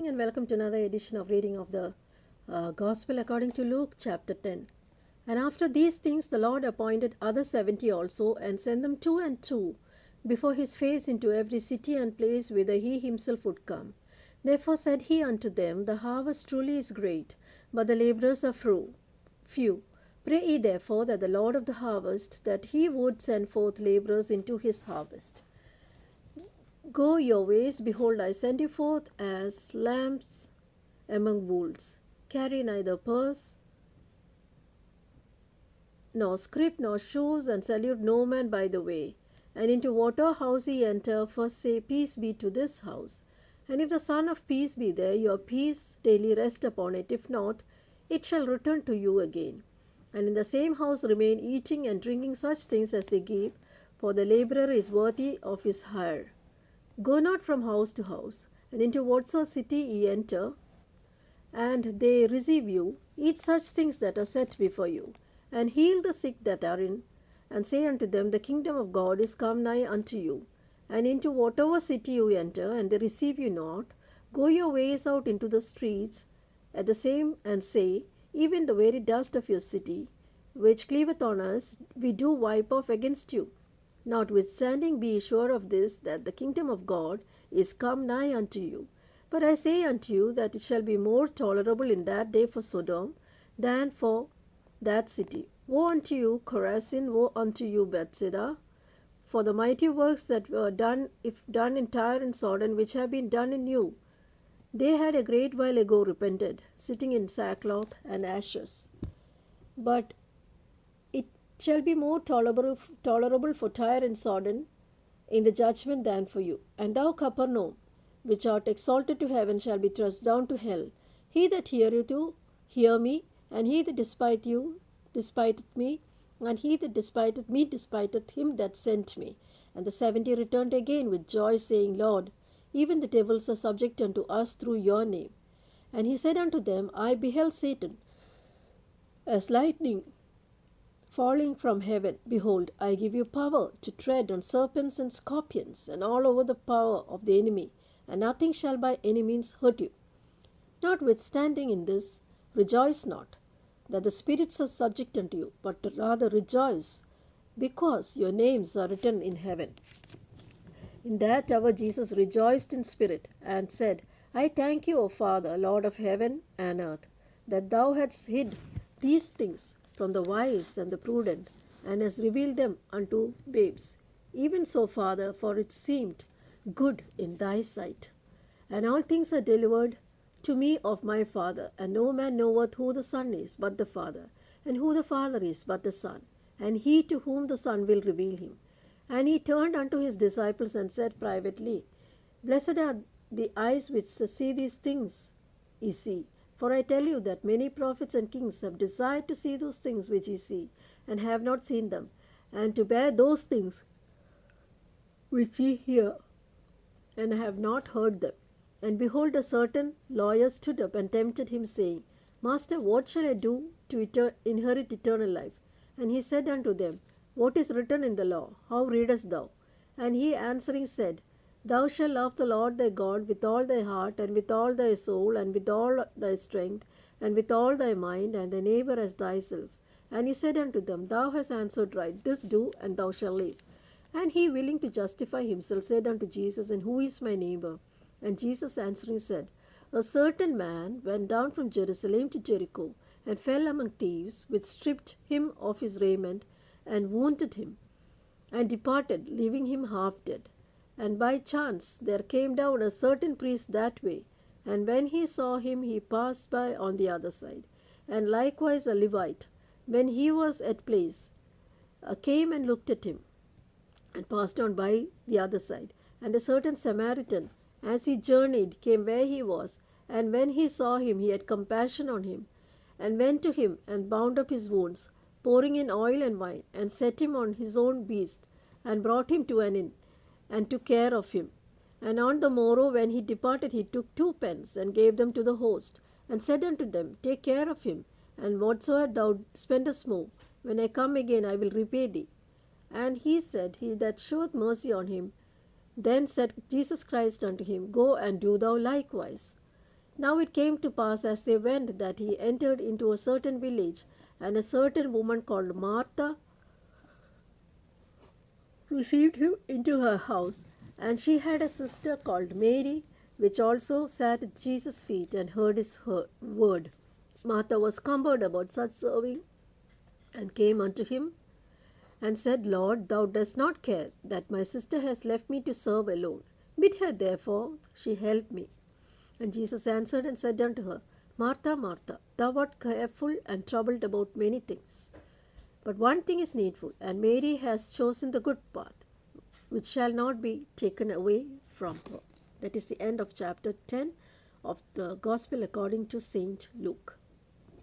morning and welcome to another edition of reading of the Gospel according to Luke chapter 10. And after these things the Lord appointed other 70 also and sent them two and two before his face into every city and place whither he himself would come. Therefore said he unto them, The harvest truly is great, but the laborers are few. Pray ye therefore that the Lord of the harvest, that he would send forth laborers into his harvest. Go your ways, behold, I send you forth as lambs among wolves. Carry neither purse, nor scrip, nor shoes, and salute no man by the way. And into whatever house ye enter, first say, Peace be to this house. And if the Son of Peace be there, your peace daily rest upon it. If not, it shall return to you again. And in the same house remain, eating and drinking such things as they give, for the laborer is worthy of his hire. Go not from house to house, and into whatsoever city ye enter, and they receive you, eat such things that are set before you, and heal the sick that are in, and say unto them, The kingdom of God is come nigh unto you. And into whatever city you enter, and they receive you not, go your ways out into the streets at the same, and say, Even the very dust of your city, which cleaveth on us, we do wipe off against you. Notwithstanding, be sure of this, that the kingdom of God is come nigh unto you. But I say unto you that it shall be more tolerable in that day for Sodom than for that city. Woe unto you, Chorazin! Woe unto you, Bethsaida! For the mighty works that were done, if done in Tyre and Sidon, which have been done in you, they had a great while ago repented, sitting in sackcloth and ashes. But it shall be more tolerable for Tyre and Sidon in the judgment than for you. And thou, Capernaum, which art exalted to heaven, shall be thrust down to hell. He that heareth you, hear me, and he that despiseth you, despiteth me, and he that despiteth me, despiteth him that sent me. And the 70 returned again with joy, saying, Lord, even the devils are subject unto us through your name. And he said unto them, I beheld Satan as lightning falling from heaven. Behold, I give you power to tread on serpents and scorpions, and all over the power of the enemy, and nothing shall by any means hurt you. Notwithstanding in this, rejoice not that the spirits are subject unto you, but rather rejoice, because your names are written in heaven. In that hour Jesus rejoiced in spirit, and said, I thank you, O Father, Lord of heaven and earth, that thou hadst hid these things from the wise and the prudent, and hast revealed them unto babes. Even so, Father, for it seemed good in thy sight. And all things are delivered to me of my Father, and no man knoweth who the Son is but the Father, and who the Father is but the Son, and he to whom the Son will reveal him. And he turned unto his disciples and said privately, Blessed are the eyes which see these things ye see. For I tell you that many prophets and kings have desired to see those things which ye see, and have not seen them, and to bear those things which ye hear, and have not heard them. And behold, a certain lawyer stood up and tempted him, saying, Master, what shall I do to inherit eternal life? And he said unto them, What is written in the law? How readest thou? And he answering said, Thou shalt love the Lord thy God with all thy heart, and with all thy soul, and with all thy strength, and with all thy mind, and thy neighbor as thyself. And he said unto them, Thou hast answered right, this do, and thou shalt live. And he, willing to justify himself, said unto Jesus, And who is my neighbor? And Jesus answering said, A certain man went down from Jerusalem to Jericho, and fell among thieves, which stripped him of his raiment, and wounded him, and departed, leaving him half dead. And by chance there came down a certain priest that way, and when he saw him, he passed by on the other side. And likewise a Levite, when he was at place, came and looked at him, and passed on by the other side. And a certain Samaritan, as he journeyed, came where he was, and when he saw him, he had compassion on him, and went to him, and bound up his wounds, pouring in oil and wine, and set him on his own beast, and brought him to an inn, and took care of him. And on the morrow, when he departed, he took 2 pence, and gave them to the host, and said unto them, Take care of him, and whatsoever thou spendest more, when I come again, I will repay thee. And he said, He that showeth mercy on him. Then said Jesus Christ unto him, Go and do thou likewise. Now it came to pass as they went that he entered into a certain village, and a certain woman called Martha received him into her house. And she had a sister called Mary, which also sat at Jesus' feet and heard his word. Martha was cumbered about such serving, and came unto him, and said, Lord, thou dost not care that my sister has left me to serve alone. Bid her therefore she help me. And Jesus answered and said unto her, Martha, Martha, thou art careful and troubled about many things. But one thing is needful, and Mary has chosen the good part, which shall not be taken away from her. That is the end of chapter 10 of the Gospel according to Saint Luke.